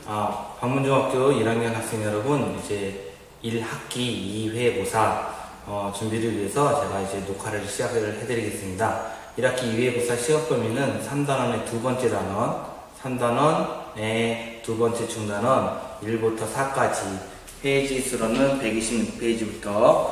방문중학교 1학년 학생 여러분, 이제 1학기 2회 모사 준비를 위해서 제가 이제 녹화를 시작을 해드리겠습니다. 1학기 2회 모사 시험 범위는 3단원의 두 번째 단원, 3단원의 두 번째 중단원, 1부터 4까지, 페이지 수로는 126페이지부터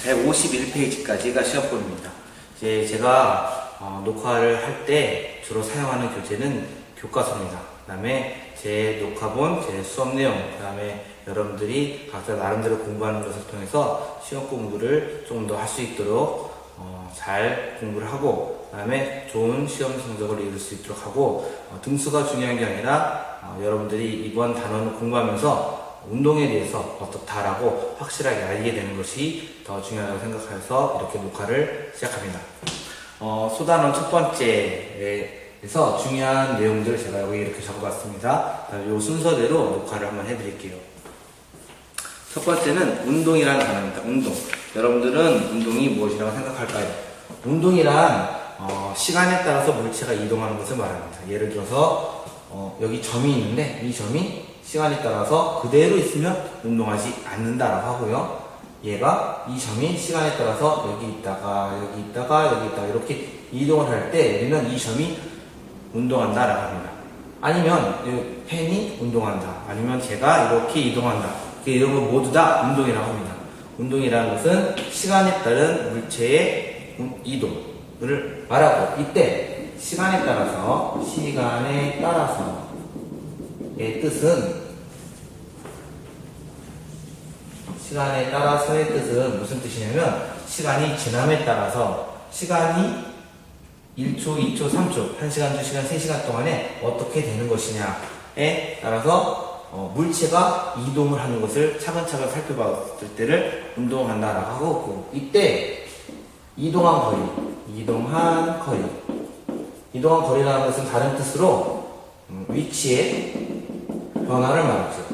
151페이지까지가 시험 범위입니다. 이제 제가 녹화를 할 때 주로 사용하는 교재는 교과서입니다. 그 다음에 제 녹화본, 제 수업 내용, 그 다음에 여러분들이 각자 나름대로 공부하는 것을 통해서 시험 공부를 조금 더 할 수 있도록 잘 공부를 하고, 그 다음에 좋은 시험 성적을 이룰 수 있도록 하고, 등수가 중요한 게 아니라 여러분들이 이번 단원을 공부하면서 운동에 대해서 어떻다라고 확실하게 알게 되는 것이 더 중요하다고 생각해서 이렇게 녹화를 시작합니다. 소단원 첫 번째에서 중요한 내용들을 제가 여기 이렇게 적어봤습니다. 이 순서대로 녹화를 한번 해드릴게요. 첫 번째는 운동이라는 단어입니다. 운동. 여러분들은 운동이 무엇이라고 생각할까요? 운동이란 시간에 따라서 물체가 이동하는 것을 말합니다. 예를 들어서 여기 점이 있는데 이 점이 시간에 따라서 그대로 있으면 운동하지 않는다라고 하고요. 얘가 이 점이 시간에 따라서 여기 있다가 여기 있다가 여기 있다가 이렇게 이동을 할 때 우리는 이 점이 운동한다라고 합니다. 아니면 이 펜이 운동한다, 아니면 제가 이렇게 이동한다, 이런 거 모두 다 운동이라고 합니다. 운동이라는 것은 시간에 따른 물체의 이동을 말하고, 이때 시간에 따라서의 뜻은 시간에 따라서의 뜻은 무슨 뜻이냐면, 시간이 지남에 따라서 시간이 1초, 2초, 3초, 1시간, 2시간, 3시간 동안에 어떻게 되는 것이냐에 따라서 물체가 이동을 하는 것을 차근차근 살펴봤을 때를 운동한다라고 하고, 이때 이동한 거리라는 것은 다른 뜻으로 위치의 변화를 말하죠.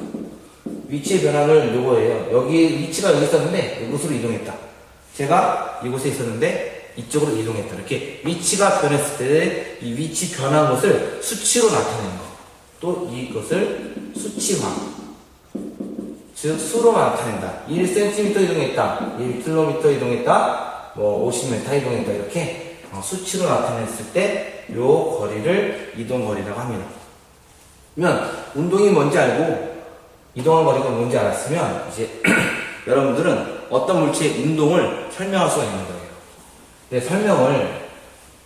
위치의 변화를 요거예요. 여기 위치가 여기 있었는데 이곳으로 이동했다. 제가 이곳에 있었는데 이쪽으로 이동했다. 이렇게 위치가 변했을 때 이 위치 변한 것을 수치로 나타내는 것. 또 이것을 수치화, 즉 수로 나타낸다. 1cm 이동했다, 1km 이동했다, 50m 이동했다. 이렇게 수치로 나타냈을 때 이 거리를 이동거리라고 합니다. 그러면 운동이 뭔지 알고 이동한 거리가 뭔지 알았으면 이제 여러분들은 어떤 물체의 운동을 설명할 수가 있는 거예요. 근데 설명을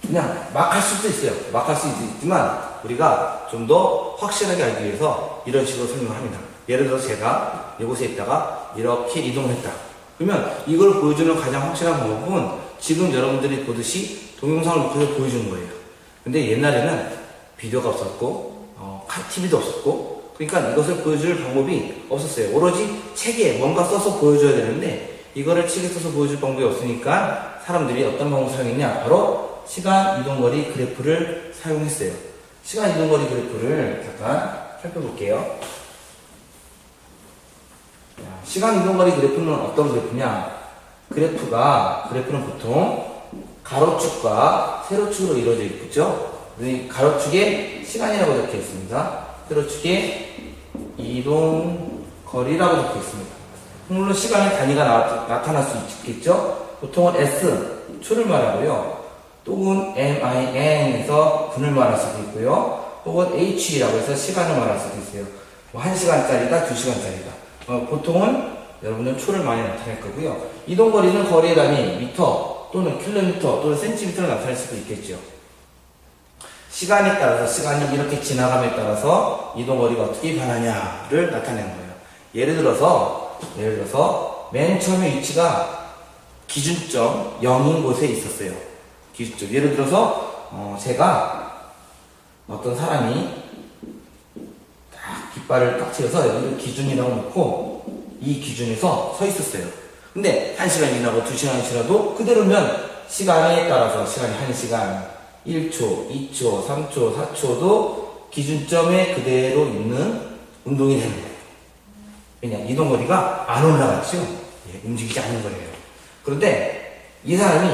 그냥 막 할 수도 있어요. 막 할 수도 있지만 우리가 좀 더 확실하게 알기 위해서 이런 식으로 설명을 합니다. 예를 들어서 제가 이곳에 있다가 이렇게 이동을 했다. 그러면 이걸 보여주는 가장 확실한 방법은 지금 여러분들이 보듯이 동영상을 놓고 보여주는 거예요. 근데 옛날에는 비디오가 없었고 TV도 없었고, 그러니까 이것을 보여줄 방법이 없었어요. 오로지 책에 뭔가 써서 보여줘야 되는데 이거를 책에 써서 보여줄 방법이 없으니까 사람들이 어떤 방법을 사용했냐, 바로 시간 이동거리 그래프를 사용했어요. 시간 이동거리 그래프를 잠깐 살펴볼게요. 시간 이동거리 그래프는 어떤 그래프냐, 그래프는 보통 가로축과 세로축으로 이루어져 있죠. 가로축에 시간이라고 적혀 있습니다. 세로축에 이동거리라고 적혀 있습니다. 물론 시간의 단위가 나타날 수 있겠죠. 보통은 S, 초를 말하고요. 또는 MIN에서 분을 말할 수도 있고요. 혹은 HE라고 해서 시간을 말할 수도 있어요. 1시간짜리다, 2시간짜리다. 보통은 여러분은 초를 많이 나타낼 거고요. 이동거리는 거리의 단위, 미터 또는 킬로미터 또는 센티미터로 나타낼 수도 있겠죠. 시간에 따라서, 시간이 이렇게 지나감에 따라서 이동거리가 어떻게 변하냐를 나타내는 거예요. 예를 들어서 맨 처음에 위치가 기준점 0인 곳에 있었어요. 기준점. 예를 들어서 제가 어떤 사람이 딱 깃발을 딱 치어서 여기를 기준이라고 놓고 이 기준에서 서 있었어요. 근데 1시간이 지나고 2시간이 지나도 그대로면 시간에 따라서 시간이 1시간, 1초, 2초, 3초, 4초도 기준점에 그대로 있는 운동이 되는 거예요. 왜냐? 이동거리가 안 올라갔죠? 움직이지 않는 거예요. 그런데 이 사람이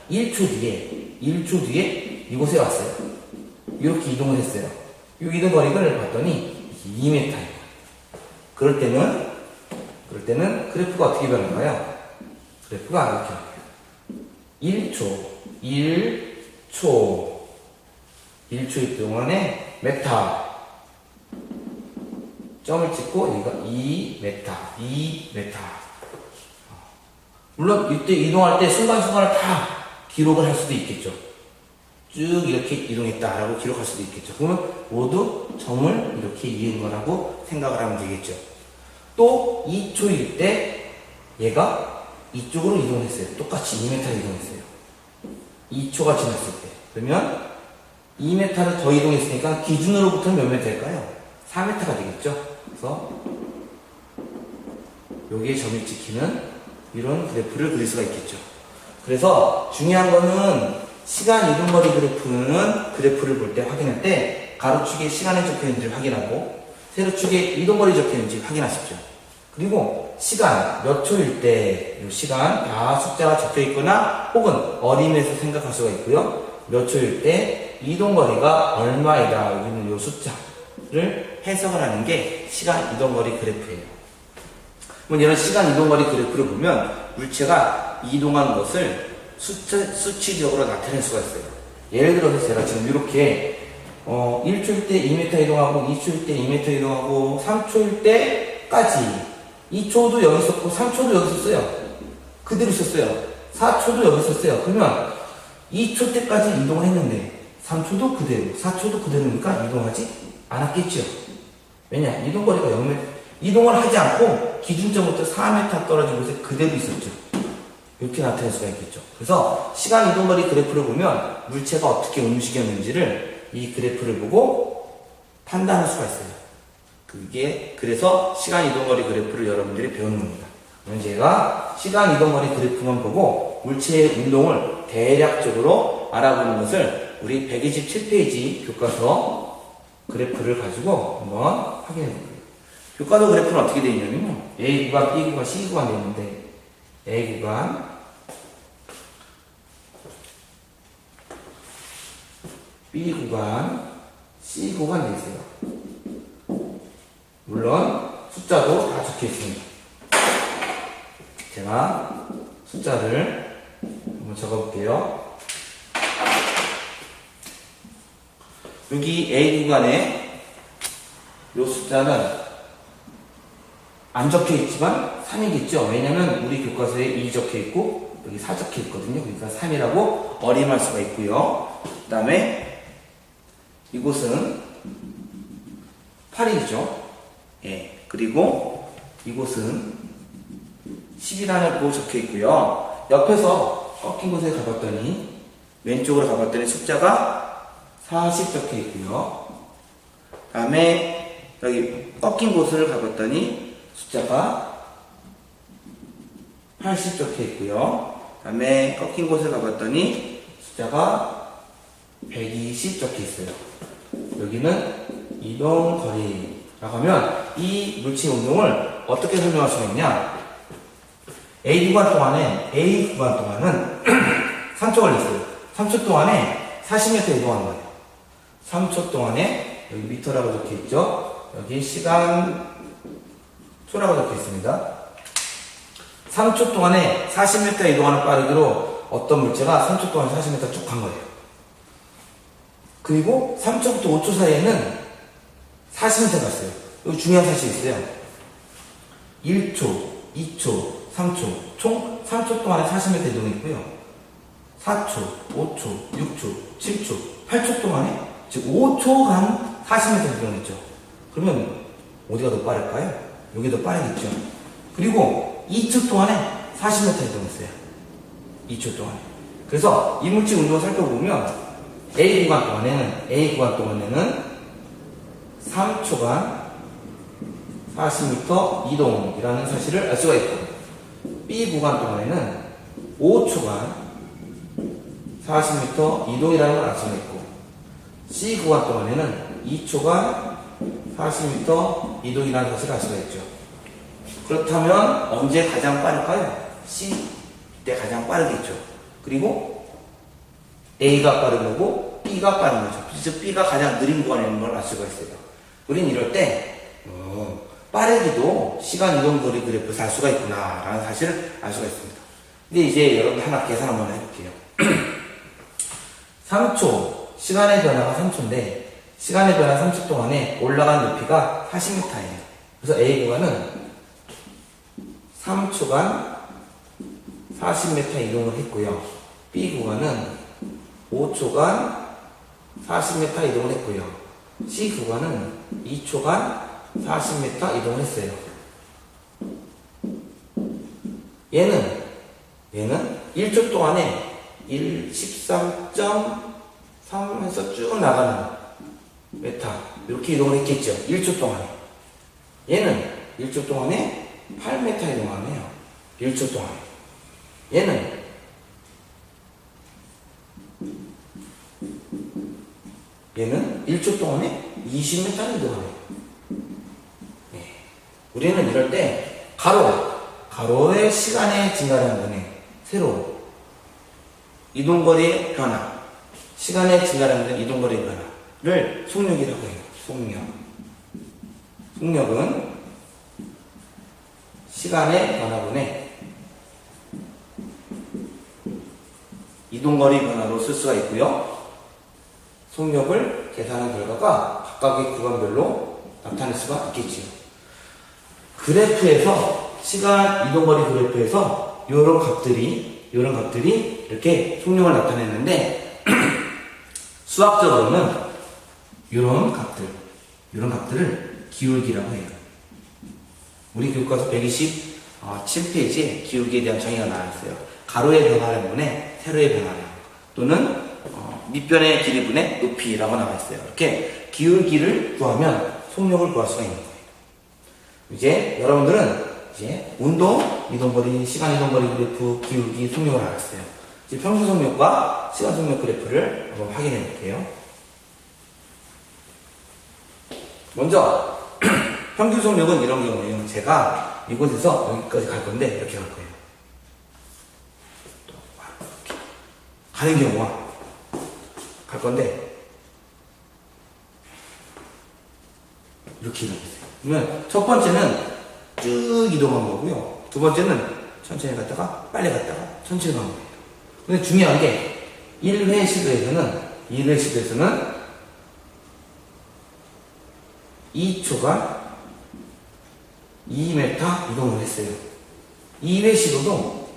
1초 뒤에 이곳에 왔어요. 이렇게 이동을 했어요. 이 이동 거리를 봤더니 2m예요. 그럴 때는 그래프가 어떻게 변할까요? 그래프가 이렇게 1초 동안에 메타 점을 찍고 여기가 2m. 물론 이때 이동할 때 순간순간을 다 기록을 할 수도 있겠죠. 쭉 이렇게 이동했다라고 기록할 수도 있겠죠. 그러면 모두 점을 이렇게 이은 거라고 생각을 하면 되겠죠. 또 2초일 때 얘가 이쪽으로 이동했어요. 똑같이 2m 이동했어요. 2초가 지났을 때. 그러면 2m를 더 이동했으니까 기준으로부터는 몇 m일까요? 4m가 되겠죠. 그래서 여기에 점이 찍히는 이런 그래프를 그릴 수가 있겠죠. 그래서 중요한 거는 시간 이동거리 그래프를 볼 때 확인할 때 가로축에 시간이 적혀 있는지 확인하고 세로축에 이동거리 적혀 있는지 확인하십시오. 그리고 시간 몇 초일 때 이 시간 다 숫자가 적혀 있거나 혹은 어림에서 생각할 수가 있고요. 몇 초일 때 이동거리가 얼마이다 여기는 이 숫자를 해석을 하는 게 시간 이동거리 그래프예요. 이런 시간 이동거리 그래프를 보면 물체가 이동하는 것을 수치적으로 나타낼 수가 있어요. 예를 들어서 제가 지금 이렇게 1초일 때 2m 이동하고 2초일 때 2m 이동하고 3초일 때까지 2초도 여기 있었고 3초도 여기 있었어요. 그대로 있었어요. 4초도 여기 있었어요. 그러면 2초 때까지 이동을 했는데 3초도 그대로 4초도 그대로니까 이동하지 않았겠죠. 왜냐? 이동거리가 0m 이동을 하지 않고 기준점부터 4m 떨어진 곳에 그대로 있었죠. 이렇게 나타낼 수가 있겠죠. 그래서 시간 이동거리 그래프를 보면 물체가 어떻게 움직였는지를 이 그래프를 보고 판단할 수가 있어요. 그래서 시간 이동거리 그래프를 여러분들이 배우는 겁니다. 그럼 제가 시간 이동거리 그래프만 보고 물체의 운동을 대략적으로 알아보는 것을 우리 127페이지 교과서 그래프를 가지고 한번 확인해 볼게요. 교과서 그래프는 어떻게 되어 있냐면요. A 구간, B 구간, C 구간 되어 있는데 A 구간, B 구간, C 구간 되어 있어요. 물론 숫자도 다 적혀 있습니다. 제가 숫자를 한번 적어볼게요. 여기 A 구간에 이 숫자는 안 적혀 있지만 3이겠죠. 왜냐면 우리 교과서에 2 적혀 있고 여기 4 적혀 있거든요. 그러니까 3이라고 어림할 수가 있고요. 그 다음에 이곳은 8이죠. 예. 그리고 이곳은 10이라고 적혀 있고요. 옆에서 꺾인 곳에 가봤더니 왼쪽으로 가봤더니 숫자가 40 적혀 있고요. 그 다음에 여기 꺾인 곳을 가봤더니 숫자가 80 적혀 있고요. 그 다음에 꺾인 곳을 가봤더니 숫자가 120 적혀 있어요. 여기는 이동거리라고 하면 이 물체의 운동을 어떻게 설명할 수가 있냐? A 구간 동안은 3초 걸렸어요. 3초 동안에 40m 이동하는 거예요. 3초 동안에 여기 미터라고 적혀 있죠? 여기 시간 초라고 적혀 있습니다. 3초 동안에 40m 이동하는 빠르기로 어떤 물체가 3초 동안 40m 쭉 간 거예요. 그리고 3초부터 5초 사이에는 40m 갔어요. 여기 중요한 사실이 있어요. 1초, 2초, 3초, 총 3초 동안에 40m 이동했고요. 4초, 5초, 6초, 7초, 8초 동안에 즉 5초간 40m 이동했죠. 그러면 어디가 더 빠를까요? 여기 더 빠르겠죠. 그리고 2초 동안에 40m 이동했어요. 2초 동안에. 그래서 이물질 운동을 살펴보면 A 구간 동안에는 3초간 40m 이동이라는 사실을 알 수가 있고 B 구간 동안에는 5초간 40m 이동이라는 걸 알 수가 있고 C 구간 동안에는 2초간 40m 이동이라는 사실을 알 수가 있죠. 그렇다면 언제 가장 빠를까요? C 때 가장 빠르겠죠. 그리고 A가 빠른 거고 B가 빠른 거죠. 즉 B가 가장 느린 구간에 있는 걸 알 수가 있어요. 우린 이럴 때 빠르기도 시간 이동 거리 그래프에서 알 수가 있구나 라는 사실을 알 수가 있습니다. 근데 이제 여러분 하나 계산 한번 해볼게요. 3초 시간의 변화가 3초인데 시간의 변화 3초 동안에 올라간 높이가 40m예요. 그래서 A 구간은 3초간 40m 이동을 했고요. B 구간은 5초간 40m 이동을 했고요. C 구간은 2초간 40m 이동을 했어요. 얘는 1초 동안에 13.3에서 쭉 나가는 메타 이렇게 이동을 했겠죠. 1초 동안에. 얘는 1초 동안에 8m 이동하네요. 1초 동안에. 얘는 얘는 1초 동안에 20m를 이동하네요. 네. 우리는 이럴 때 가로의 시간의 증가량분에 세로 이동거리의 변화, 시간의 증가량분 이동거리의 변화를 속력이라고 해요. 속력은 시간의 변화분에 이동거리 변화로 쓸 수가 있고요. 속력을 계산한 결과가 각각의 구간별로 나타낼 수가 있겠지요. 그래프에서 시간 이동거리 그래프에서 이런 값들이 이렇게 속력을 나타내는데 수학적으로는 이런 값들을 기울기라고 해요. 우리 교과서 127페이지에 기울기에 대한 정의가 나와 있어요. 가로의 변화량분의 세로의 변화량 또는 밑변의 길이분의 높이라고 나와 있어요. 이렇게 기울기를 구하면 속력을 구할 수가 있는 거예요. 이제 여러분들은 운동, 이동거리, 시간 이동거리 그래프, 기울기, 속력을 알았어요. 이제 평균 속력과 시간 속력 그래프를 한번 확인해 볼게요. 먼저 평균 속력은 이런 경우에요. 제가 이곳에서 여기까지 갈 건데 이렇게 갈 거예요. 가는 경우가 갈 건데 이렇게 이동했어요. 그러면 첫 번째는 쭉 이동한 거고요. 두 번째는 천천히 갔다가 빨리 갔다가 천천히 간 거예요. 근데 중요한 게 1회 시도에서는 2초간 2m 이동을 했어요. 2회 시도도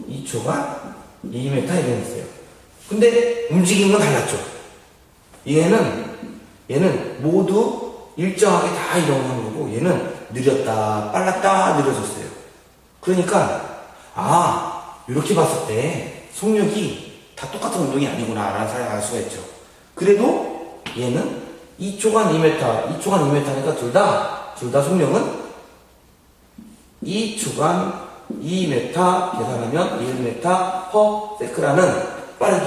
2초간 2m 이동했어요. 근데 움직이는 건 달랐죠. 얘는 모두 일정하게 다 이동하는 거고 얘는 느렸다 빨랐다 느려졌어요. 그러니까 이렇게 봤을 때 속력이 다 똑같은 운동이 아니구나 라는 사실을 알 수가 있죠. 그래도 얘는 2초간 2m니까 둘 다 속력은 2초간 2m 계산하면 1m/s라는 빠르기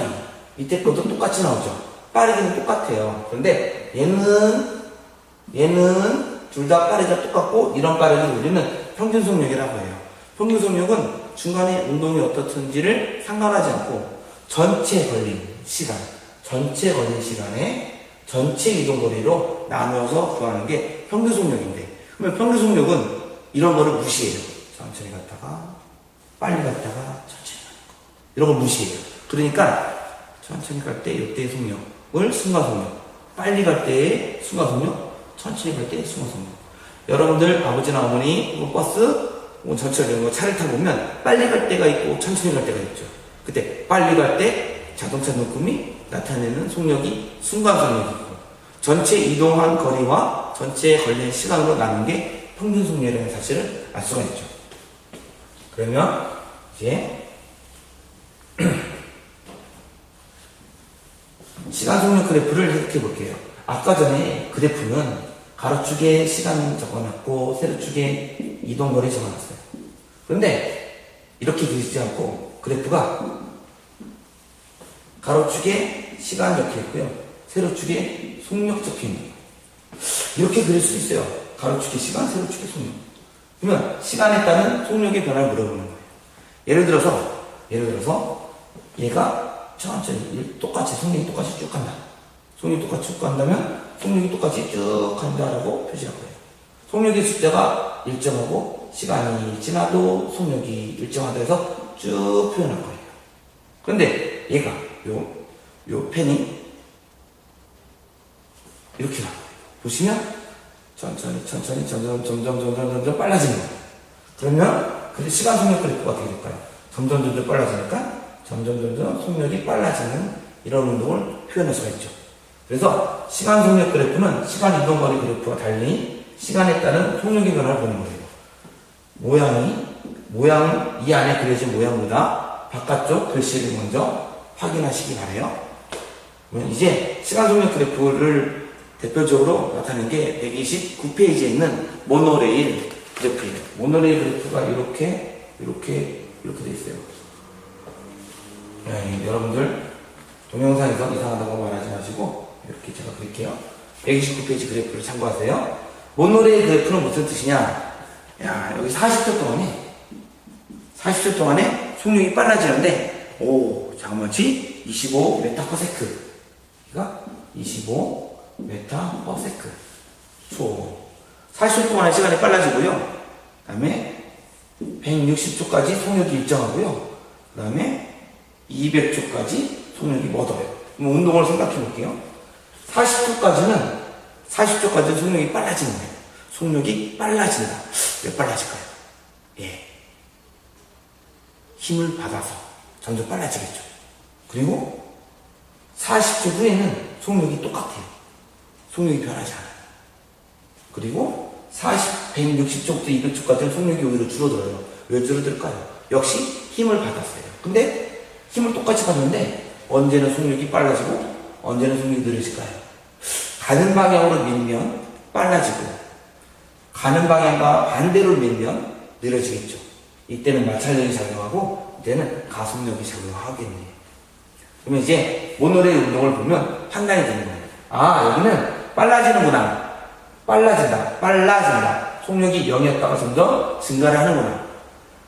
밑에 것도 똑같이 나오죠. 빠르기는 똑같아요. 그런데 얘는 둘 다 빠르기가 똑같고 이런 빠르기를 우리는 평균 속력이라고 해요. 평균 속력은 중간에 운동이 어떻든지를 상관하지 않고 전체 걸린 시간에 전체 이동거리로 나누어서 구하는 게 평균 속력인데 그러면 평균 속력은 이런 거를 무시해요. 천천히 갔다가 빨리 갔다가 천천히 가는 거 이런 걸 무시해요. 그러니까 천천히 갈 때 이때의 속력을 순간속력, 빨리 갈 때의 순간속력, 천천히 갈 때의 순간속력. 여러분들 아버지나 어머니 혹은 버스 혹은 전철 이런 거 차를 타고 보면 빨리 갈 때가 있고 천천히 갈 때가 있죠. 그때 빨리 갈 때 자동차 눈금이 나타내는 속력이 순간속력이고 전체 이동한 거리와 전체 걸린 시간으로 나눈 게 평균 속력이라는 사실을 알 수가 있죠. 그러면 이제 시간 속력 그래프를 해석해 볼게요. 아까 전에 그래프는 가로축에 시간 적어놨고 세로축에 이동거리 적어놨어요. 그런데 이렇게 그리지 않고 그래프가 가로축에 시간 적혀 있고요. 세로축에 속력 적혀 있는 거예요. 이렇게 그릴 수 있어요. 가로축에 시간, 세로축에 속력. 그러면 시간에 따른 속력의 변화를 물어보는 거예요. 예를 들어서 얘가 천천히 똑같이 속력이 똑같이 쭉 간다. 속력이 똑같이 쭉 간다면 속력이 똑같이 쭉 간다라고 표시할 거예요. 속력의 숫자가 일정하고 시간이 지나도 속력이 일정하다 해서 쭉 표현할 거예요. 그런데 얘가 요 펜이 이렇게 나와요. 보시면 천천히 점점 빨라지는 거예요. 그러면 그 시간 속력 그래프가 어떻게 될까요? 점점 빨라지니까 점점 속력이 빨라지는 이런 운동을 표현할 수가 있죠. 그래서 시간 속력 그래프는 시간 이동거리 그래프와 달리 시간에 따른 속력의 변화를 보는 거예요. 모양 이 안에 그려진 모양보다 바깥쪽 글씨를 먼저 확인하시기 바래요. 이제 시간 속력 그래프를 대표적으로 나타낸 게 129페이지에 있는 모노레일 그래프예요. 모노레일 그래프가 이렇게 돼 있어요. 여러분들 동영상에서 이상하다고 말하지 마시고 이렇게 제가 그릴게요. 129페이지 그래프를 참고하세요. 모노레일 그래프는 무슨 뜻이냐? 여기 40초 동안에 속력이 빨라지는데, 잠깐만, 25m/s. 그러니까 25m/s. 초. 40초 동안의 시간이 빨라지고요. 그 다음에 160초까지 속력이 일정하고요. 그 다음에 200초까지 속력이 멎어요. 그럼 운동을 생각해 볼게요. 40초까지는 속력이 빨라지는 거예요. 속력이 빨라진다. 왜 빨라질까요? 힘을 받아서 점점 빨라지겠죠. 그리고 40초 후에는 속력이 똑같아요. 속력이 변하지 않아요. 그리고 160초부터 200초까지는 속력이 오히려 줄어들어요. 왜 줄어들까요? 역시 힘을 받았어요. 근데 힘을 똑같이 받는데 언제는 속력이 빨라지고 언제는 속력이 느려질까요? 가는 방향으로 밀면 빨라지고 가는 방향과 반대로 밀면 느려지겠죠. 이때는 마찰력이 작용하고 이때는 가속력이 작용하겠네요. 그러면 이제 모노레일 운동을 보면 판단이 되는 거예요. 여기는 빨라지는구나. 빨라진다. 속력이 0이었다가 점점 증가를 하는구나.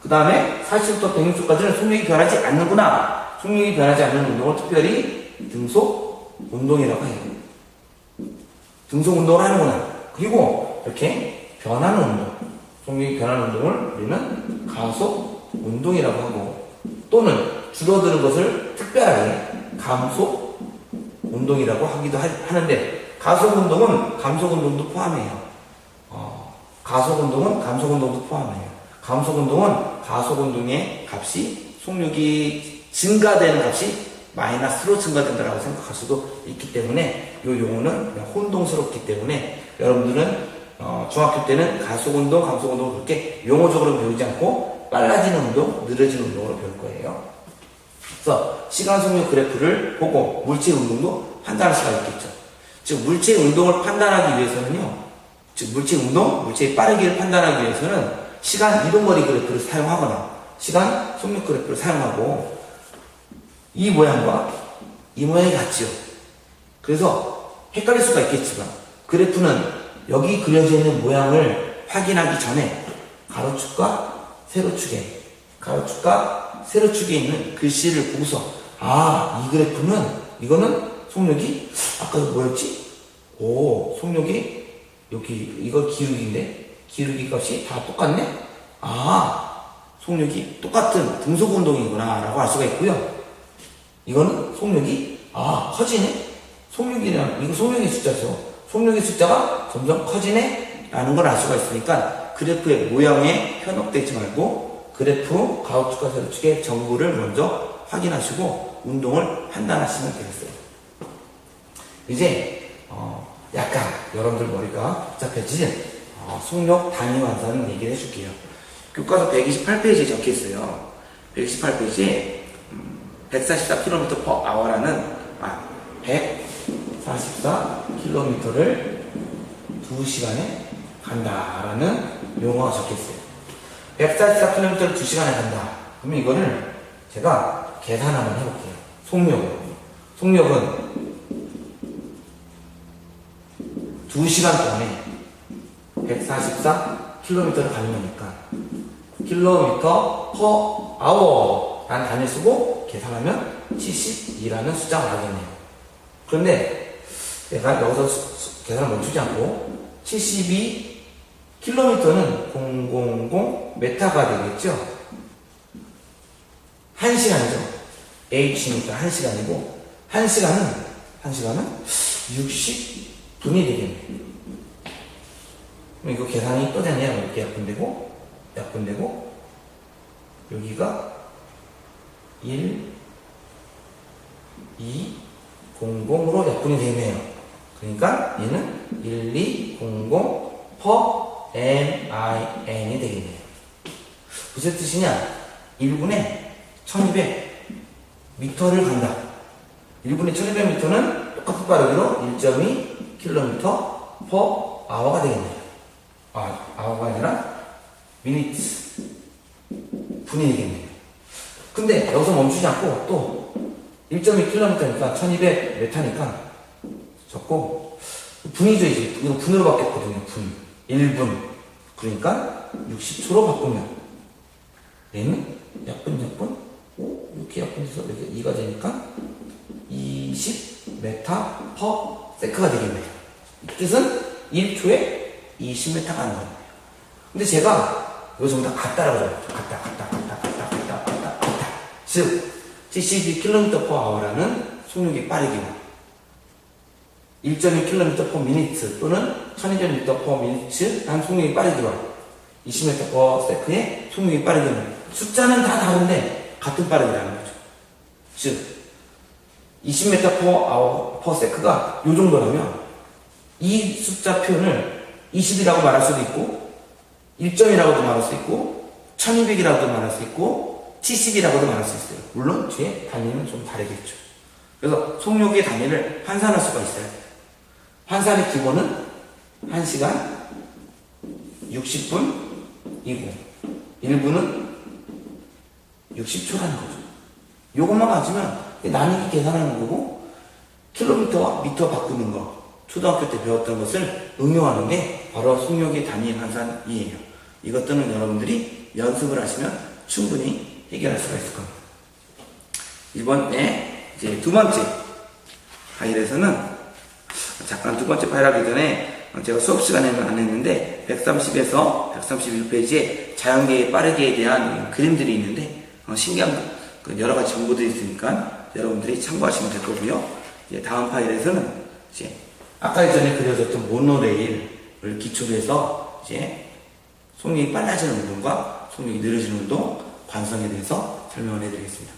그 다음에 40부터 160초까지는 속력이 변하지 않는구나. 속력이 변하지 않는 운동을 특별히 등속 운동이라고 해요. 등속 운동을 하는구나. 그리고 이렇게 변하는 운동, 속력이 변하는 운동을 우리는 가속 운동이라고 하고, 또는 줄어드는 것을 특별하게 감속 운동이라고 하기도 하는데, 가속 운동은 감속 운동도 포함해요. 가속 운동은 감속 운동도 포함해요. 감속 운동은 가속 운동의 값이 속력이 증가되는 값이 마이너스로 증가된다고 생각할 수도 있기 때문에 이 용어는 그냥 혼동스럽기 때문에 여러분들은 중학교 때는 가속 운동, 감속 운동을 그렇게 용어적으로 배우지 않고 빨라지는 운동, 느려지는 운동으로 배울 거예요. 그래서 시간 속력 그래프를 보고 물체 운동도 판단할 수가 있겠죠. 즉 물체 운동을 판단하기 위해서는요. 즉 물체 운동, 물체의 빠르기를 판단하기 위해서는 시간 이동거리 그래프를 사용하거나 시간 속력 그래프를 사용하고 이 모양과 이 모양이 같지요. 그래서 헷갈릴 수가 있겠지만 그래프는 여기 그려져 있는 모양을 확인하기 전에 가로축과 세로축에 있는 글씨를 보고서 이 그래프는 이거는 속력이 아까 뭐였지? 속력이 여기 이거 기울기인데 기울기 값이 다 똑같네? 속력이 똑같은 등속 운동이구나 라고 할 수가 있고요. 이거는 속력이 커지네? 이거 속력의 숫자죠. 속력의 숫자가 점점 커지네? 라는 걸 알 수가 있으니까 그래프의 모양에 현혹되지 말고 그래프 가로축과 세로축의 정보를 먼저 확인하시고 운동을 판단하시면 되겠어요. 이제 약간 여러분들 머리가 복잡해진 속력 단위 환산을 얘기를 해줄게요. 교과서 128페이지에 적혀 있어요. 128페이지에 144km/h라는 144km를 2시간에 간다라는 용어가 적혀 있어요. 144km를 2시간에 간다. 그러면 이거를 제가 계산 한번 해볼게요. 속력은 2시간 동안에 킬로미터를 가는 거니까 킬로미터 퍼 아워 라는 단위를 쓰고 계산하면 72라는 숫자가 나겠네요. 그런데 내가 여기서 계산을 멈추지 않고 72 킬로미터는 000 메타가 되겠죠. 1시간이죠. H니까 1시간이고 1시간은 60분이 되겠네요. 그럼 이거 계산이 또 되네요. 이렇게 약분되고 여기가 1, 2, 00으로 약분이 되네요. 그러니까 얘는 1200 per min이 되겠네요. 무슨 뜻이냐? 1분에 1200 미터를 간다. 1분에 1200m는 똑같은 빠르기로 1.2 킬로미터 per hour가 되겠네요. hour가 아니라 minutes 분이 되겠네요. 근데 여기서 멈추지 않고 또 1.2 킬로미터니까 1200 메타니까 적고 분이죠. 이제 이거 분으로 바뀌었거든요. 분 1분 그러니까 60초로 바꾸면 얘는 약분 이렇게 약분해서 이렇게 2가 되니까 20 메타 퍼 세크가 되겠네요. 이 뜻은 1초에 20 메타가 하는 거예요. 근데 제가 이거 전부 다 같다라고 적었죠. 같다. 즉 72km per hour라는 속력의 빠르기와 1.2km per minute 또는 1200m per minute라는 속력의 빠르기와 20m per second의 속력의 빠르기는 숫자는 다 다른데 같은 빠르기라는 거죠. 즉 20m per hour per second가 이 정도라면 이 숫자 표현을 20이라고 말할 수도 있고 1점이라고도 말할 수 있고 1200이라고도 말할 수 있고 70이라고도 말할 수 있어요. 물론 뒤에 단위는 좀 다르겠죠. 그래서 속력의 단위를 환산할 수가 있어야 돼요. 환산의 기본은 1시간 60분이고 1분은 60초라는 거죠. 이것만 가지면 나누기 계산하는 거고 킬로미터와 미터 바꾸는 거 초등학교 때 배웠던 것을 응용하는 게 바로 속력의 단위 환산이에요. 이것들은 여러분들이 연습을 하시면 충분히 해결할 수가 있을 겁니다. 이번에 이제 두 번째 파일에서는 잠깐 두 번째 파일 하기 전에 제가 수업 시간에는 안 했는데 130에서 131페이지에 자연계의 빠르기에 대한 그림들이 있는데 신기한 여러 가지 정보들이 있으니까 여러분들이 참고하시면 될 거고요. 이제 다음 파일에서는 이제 아까 전에 그려졌던 모노레일을 기초로 해서 이제 속력이 빨라지는 운동과 속력이 느려지는 운동, 관성에 대해서 설명을 해드리겠습니다.